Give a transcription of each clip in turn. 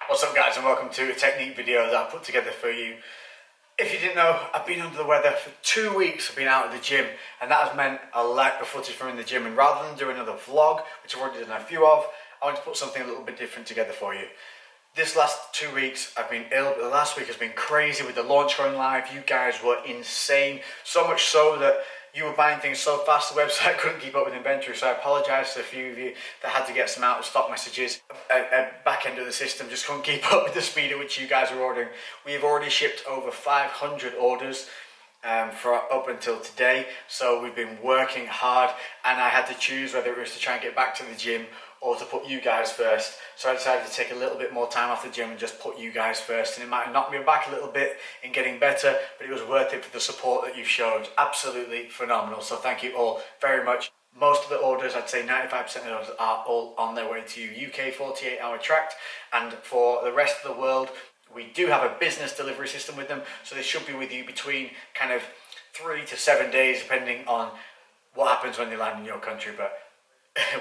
What's up guys, and welcome to a technique video that I put together for you. If you didn't know, I've been under the weather for 2 weeks. I've been out of the gym, and that has meant a lack of footage from in the gym, and rather than do another vlog, which I've already done a few of, I want to put something a little bit different together for you. This last 2 weeks I've been ill, but the last week has been crazy with the launch going live. You guys were insane, so much so that you were buying things so fast the website couldn't keep up with inventory, so I apologise to a few of you that had to get some out of stock messages. Back end of the system just couldn't keep up with the speed at which you guys were ordering. We've already shipped over 500 orders for up until today, so we've been working hard, and I had to choose whether it was to try and get back to the gym or to put you guys first. So I decided to take a little bit more time off the gym and just put you guys first, and it might have knocked me back a little bit in getting better, but it was worth it for the support that you've shown. Absolutely phenomenal, so thank you all very much. Most of the orders, I'd say 95% of those, are all on their way to you. UK 48-hour tracked, and for the rest of the world, we do have a business delivery system with them, so they should be with you between kind of 3 to 7 days, depending on what happens when they land in your country, but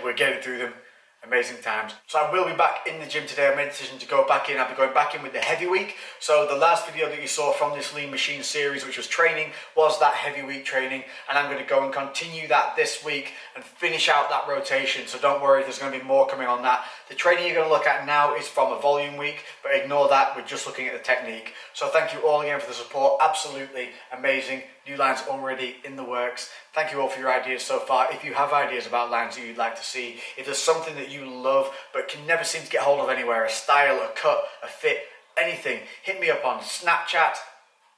we're getting through them. Amazing times. So I will be back in the gym today. I made a decision to go back in. I'll be going back in with the heavy week. So the last video that you saw from this lean machine series, which was training, was that heavy week training, and I'm going to go and continue that this week and finish out that rotation. So don't worry, there's going to be more coming on that. The training you're going to look at now is from a volume week, but ignore that, we're just looking at the technique. So thank you all again for the support. Absolutely amazing. New lines already in the works. Thank you all for your ideas so far. If you have ideas about lines that you'd like to see, if there's something that you love but can never seem to get hold of anywhere, a style, a cut, a fit, anything, hit me up on Snapchat,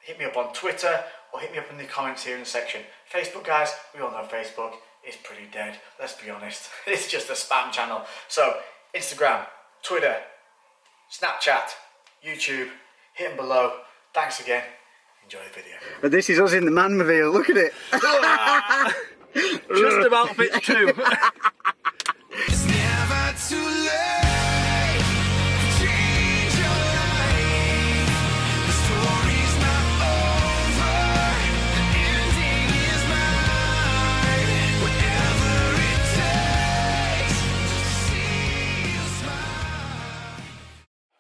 hit me up on Twitter, or hit me up in the comments here in the section. Facebook, guys, we all know Facebook is pretty dead, let's be honest. It's just a spam channel. So Instagram, Twitter, Snapchat, YouTube, hit them below. Thanks again. Enjoy the video. But this is us in the man reveal, look at it. Just about fits too. It's never too late to change your life. The story's not over, the ending is mine. Whatever it takes to see you smile.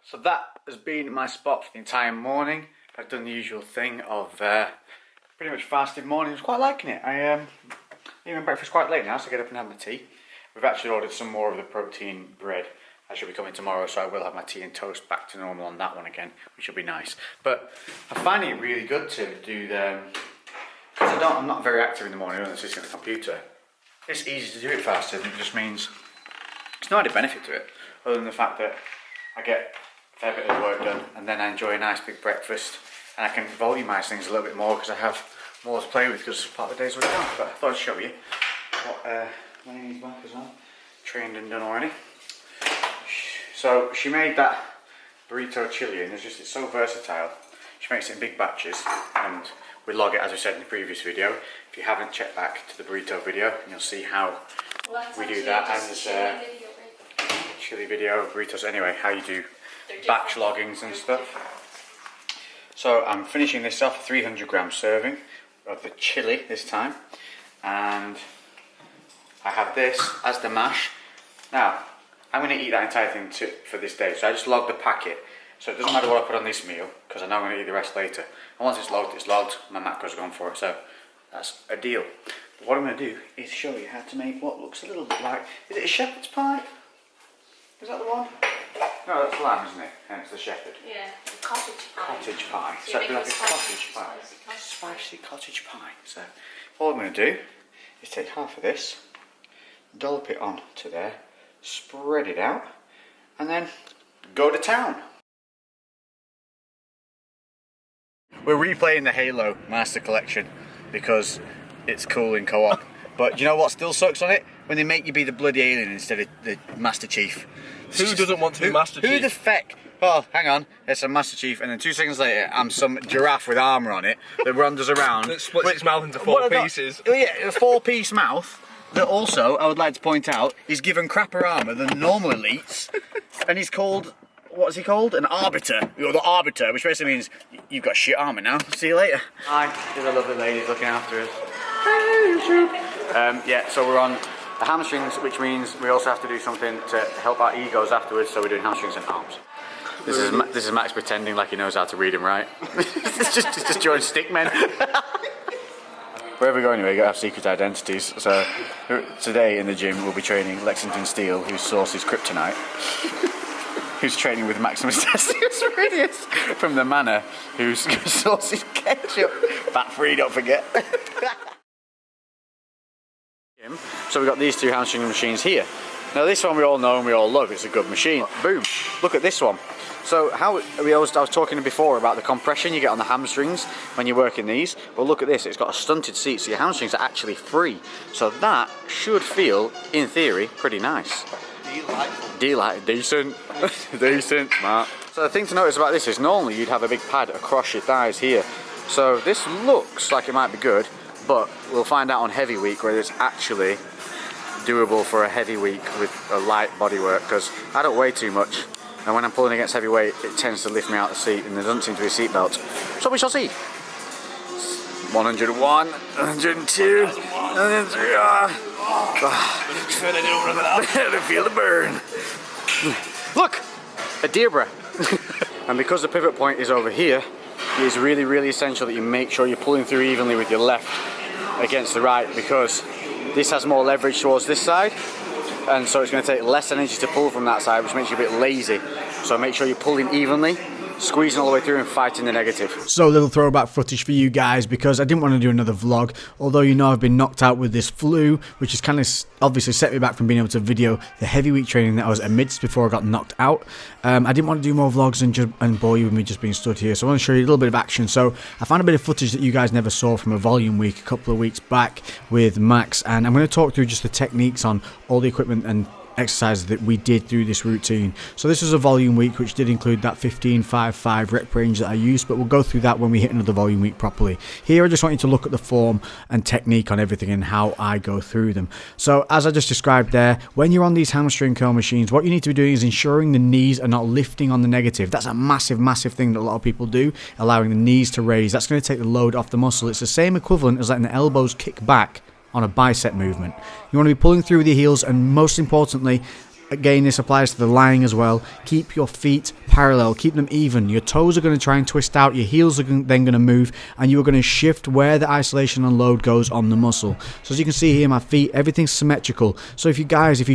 So that has been my spot for the entire morning. I've done the usual thing of pretty much fasted morning. I was quite liking it. I even breakfast quite late now, so I get up and have my tea. We've actually ordered some more of the protein bread. That should be coming tomorrow, so I will have my tea and toast back to normal on that one again, which will be nice. But I'm finding it really good to do the, because I'm not very active in the morning when I'm sitting at the computer. It's easy to do it fasted, and it just means there's no added benefit to it, other than the fact that I get a fair bit of the work done, and then I enjoy a nice big breakfast, and I can volumise things a little bit more because I have more to play with because part of the day's already done. But I thought I'd show you what Lainey's back as well, trained and done already. So she made that burrito chili, and it's so versatile. She makes it in big batches, and we log it as we said in the previous video. If you haven't, checked back to the burrito video, and you'll see how we do that. And this chili video, burritos. Anyway, how you do batch loggings and stuff. So I'm finishing this off, a 300 gram serving of the chili this time, and I have this as the mash. Now I'm going to eat that entire thing for this day, so I just logged the packet, so it doesn't matter what I put on this meal because I know I'm going to eat the rest later, and once it's logged, my macros are gone for it, so that's a deal. But what I'm going to do is show you how to make what looks a little bit like, is it a shepherd's pie? Is that the one? No, that's lamb, isn't it? And it's the shepherd. Yeah, cottage pie. Cottage pie. So it'd be like a cottage pie. Spicy cottage pie. So all I'm going to do is take half of this, dollop it on to there, spread it out, and then go to town. We're replaying the Halo Master Collection because it's cool in co-op. But you know what still sucks on it? When they make you be the bloody alien instead of the Master Chief. Who doesn't want to be Master Chief? Who the feck? Oh, hang on, there's some Master Chief, and then 2 seconds later, I'm some giraffe with armour on it that wanders around. That splits its mouth into 4 pieces. Oh yeah, a 4-piece mouth. That also, I would like to point out, is given crapper armour than normal elites, and he's called, what is he called? An arbiter. You're the arbiter, which basically means you've got shit armour now. See you later. Hi, there's a lovely lady looking after us. Yeah, so we're on the hamstrings, which means we also have to do something to help our egos afterwards, so we're doing hamstrings and arms. This is Max pretending like he knows how to read and write. It's just joined stickmen. Wherever we go anyway, you gotta have secret identities. So today in the gym we'll be training Lexington Steele, whose source is kryptonite, who's training with Maximus Decius Meridius from the Manor, whose source is ketchup. Fat free, don't forget. So we've got these two hamstring machines here. Now this one we all know and we all love, it's a good machine. Boom, look at this one. So I was talking before about the compression you get on the hamstrings when you're working these. Well, look at this, it's got a stunted seat, so your hamstrings are actually free. So that should feel, in theory, pretty nice. Decent, decent, smart. So the thing to notice about this is normally you'd have a big pad across your thighs here. So this looks like it might be good, but we'll find out on heavy week whether it's actually doable for a heavy week with a light bodywork, because I don't weigh too much. And when I'm pulling against heavy weight, it tends to lift me out of the seat, and there doesn't seem to be a seat belt. So we shall see. 101, 102, 103. I feel the burn. Look, a Debra. And because the pivot point is over here, it is really, really essential that you make sure you're pulling through evenly with your left against the right, because this has more leverage towards this side. And so it's going to take less energy to pull from that side, which makes you a bit lazy. So make sure you're pulling evenly, squeezing all the way through and fighting the negative. So a little throwback footage for you guys, because I didn't want to do another vlog, although you know I've been knocked out with this flu, which has kind of obviously set me back from being able to video the heavy weight training that I was amidst before I got knocked out. I didn't want to do more vlogs and bore you with me just being stood here, so I want to show you a little bit of action. So I found a bit of footage that you guys never saw from a volume week a couple of weeks back with Max, and I'm going to talk through just the techniques on all the equipment and exercises that we did through this routine. So this was a volume week, which did include that 15-5-5 rep range that I used, but we'll go through that when we hit another volume week properly. Here I just want you to look at the form and technique on everything and how I go through them. So as I just described there, when you're on these hamstring curl machines, what you need to be doing is ensuring the knees are not lifting on the negative. That's a massive thing that a lot of people do, allowing the knees to raise. That's going to take the load off the muscle. It's the same equivalent as letting the elbows kick back on a bicep movement. You want to be pulling through with your heels, and most importantly, again this applies to the lying as well, keep your feet parallel, keep them even. Your toes are going to try and twist out, your heels are then going to move, and you're going to shift where the isolation and load goes on the muscle. So as you can see here, my feet, everything's symmetrical. So if you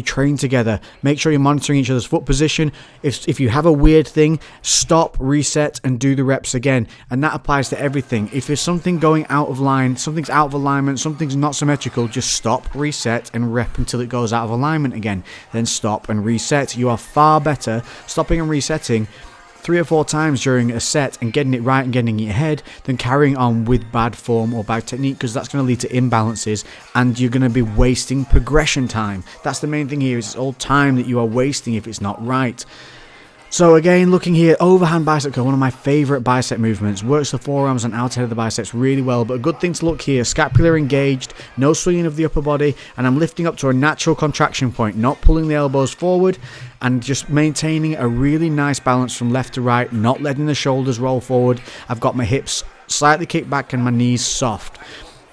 train together, make sure you're monitoring each other's foot position. If you have a weird thing, stop, reset, and do the reps again. And that applies to everything. If there's something going out of line, something's out of alignment, something's not symmetrical, just stop, reset, and rep until it goes out of alignment again. Then stop and reset. You are far better stopping and resetting 3 or 4 times during a set and getting it right and getting it ahead than carrying on with bad form or bad technique, because that's going to lead to imbalances and you're going to be wasting progression time. That's the main thing here, is it's all time that you are wasting if it's not right. So again, looking here, overhand bicep curl, one of my favourite bicep movements. Works the forearms and outside of the biceps really well, but a good thing to look here, scapula engaged, no swinging of the upper body, and I'm lifting up to a natural contraction point, not pulling the elbows forward, and just maintaining a really nice balance from left to right, not letting the shoulders roll forward. I've got my hips slightly kicked back and my knees soft.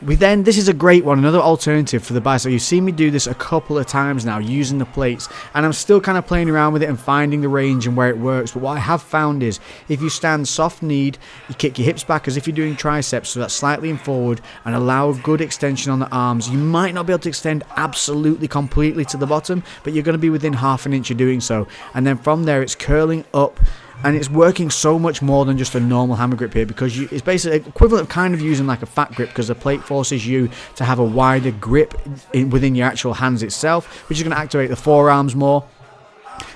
This is a great one, another alternative for the bicep. You've seen me do this a couple of times now using the plates, and I'm still kind of playing around with it and finding the range and where it works. But what I have found is if you stand soft kneed, you kick your hips back as if you're doing triceps, so that's slightly in forward, and allow a good extension on the arms. You might not be able to extend absolutely completely to the bottom, but you're going to be within half an inch of doing so. And then from there it's curling up. And it's working so much more than just a normal hammer grip here, because it's basically equivalent of kind of using like a fat grip, because the plate forces you to have a wider grip within your actual hands itself, which is going to activate the forearms more.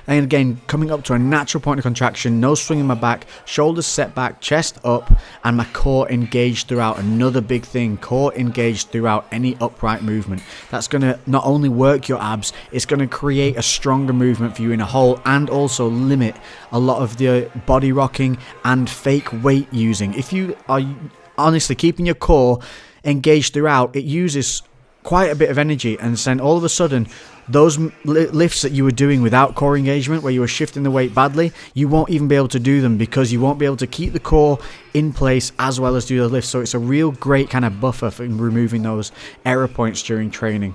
And again, coming up to a natural point of contraction, no swing in my back, shoulders set back, chest up, and my core engaged throughout. Another big thing, core engaged throughout any upright movement. That's going to not only work your abs, it's going to create a stronger movement for you in a whole, and also limit a lot of the body rocking and fake weight using. If you are honestly keeping your core engaged throughout, it uses quite a bit of energy, and then all of a sudden those lifts that you were doing without core engagement, where you were shifting the weight badly, you won't even be able to do them, because you won't be able to keep the core in place as well as do the lifts. So it's a real great kind of buffer for removing those error points during training.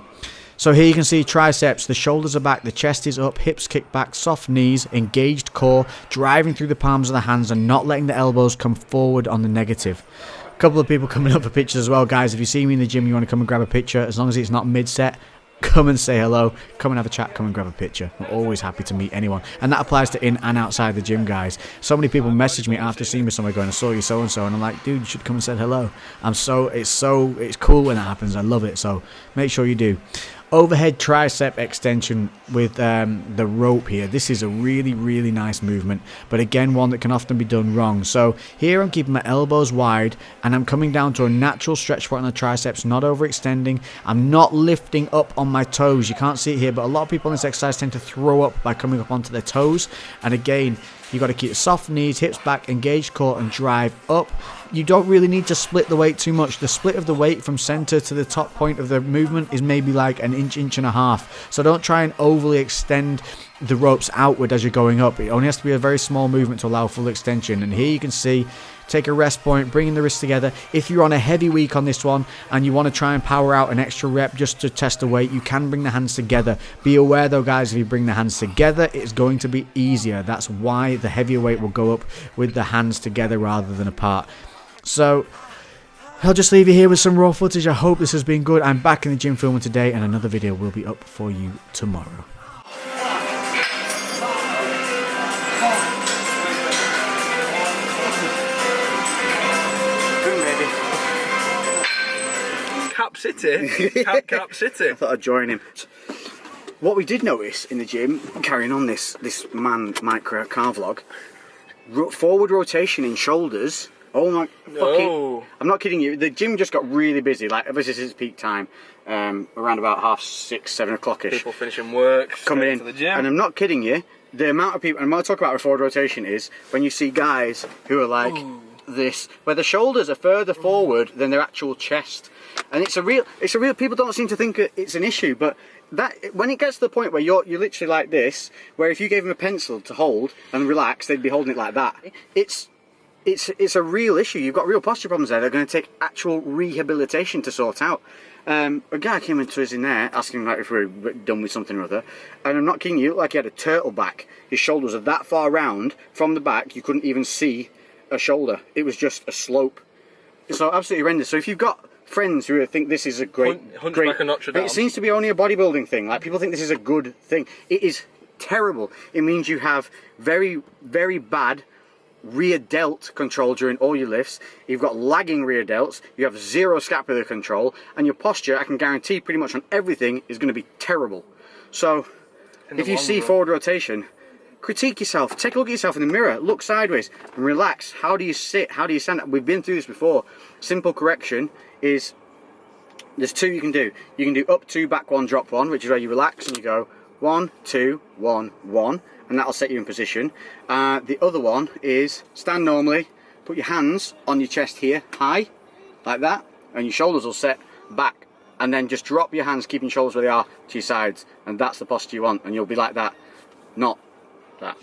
So here you can see triceps, the shoulders are back, the chest is up, hips kick back, soft knees, engaged core, driving through the palms of the hands and not letting the elbows come forward on the negative. A couple of people coming up for pictures as well, guys. If you see me in the gym, you want to come and grab a picture, as long as it's not mid-set, come and say hello, come and have a chat, come and grab a picture. I'm always happy to meet anyone. And that applies to in and outside the gym, guys. So many people message me after seeing me somewhere going, I saw you so-and-so, and I'm like, dude, you should come and say hello. It's cool when that happens. I love it, so make sure you do. Overhead tricep extension with the rope here. This is a really, really nice movement, but again, one that can often be done wrong. So here I'm keeping my elbows wide and I'm coming down to a natural stretch point on the triceps, not overextending. I'm not lifting up on my toes. You can't see it here, but a lot of people in this exercise tend to throw up by coming up onto their toes. And again, you got to keep soft knees, hips back, engaged core, and drive up. You don't really need to split the weight too much. The split of the weight from center to the top point of the movement is maybe like an inch and a half. So don't try and overly extend the ropes outward as you're going up. It only has to be a very small movement to allow full extension. And here you can see, take a rest point, bringing the wrists together. If you're on a heavy week on this one and you want to try and power out an extra rep just to test the weight, you can bring the hands together. Be aware though, guys, if you bring the hands together, it's going to be easier. That's why the heavier weight will go up with the hands together rather than apart. So I'll just leave you here with some raw footage. I hope this has been good. I'm back in the gym filming today, and another video will be up for you tomorrow. Cap City? Cap City. I thought I'd join him. What we did notice in the gym, carrying on this micro car vlog, forward rotation in shoulders. Oh my fucking! I'm not kidding you. The gym just got really busy. Like ever since its peak time, around about 6:30, 7 o'clock-ish. People finishing work, coming in to the gym. And I'm not kidding you. The amount of people, and what I talk about with forward rotation is when you see guys who are like this, where the shoulders are further forward than their actual chest, and it's a real. People don't seem to think it's an issue, but that when it gets to the point where you're literally like this, where if you gave them a pencil to hold and relax, they'd be holding it like that. It's a real issue. You've got real posture problems there. They're going to take actual rehabilitation to sort out. A guy came into us in there asking like if we were done with something or other, and I'm not kidding you, like he had a turtle back. His shoulders are that far round from the back you couldn't even see a shoulder. It was just a slope. So absolutely horrendous. So if you've got friends who think this is a great, it seems to be only a bodybuilding thing. Like people think this is a good thing. It is terrible. It means you have very, very bad rear delt control during all your lifts. You've got lagging rear delts, you have zero scapular control, and your posture, I can guarantee pretty much on everything, is going to be terrible. So if you see forward rotation, critique yourself, take a look at yourself in the mirror, look sideways and relax. How do you sit? How do you stand? We've been through this before. Simple correction is there's two you can do. You can do up 2, back 1, drop 1, which is where you relax and you go 1, 2, 1, 1, and that'll set you in position. The other one is stand normally, put your hands on your chest here, high, like that, and your shoulders will set back, and then just drop your hands, keeping your shoulders where they are to your sides, and that's the posture you want, and you'll be like that, not that.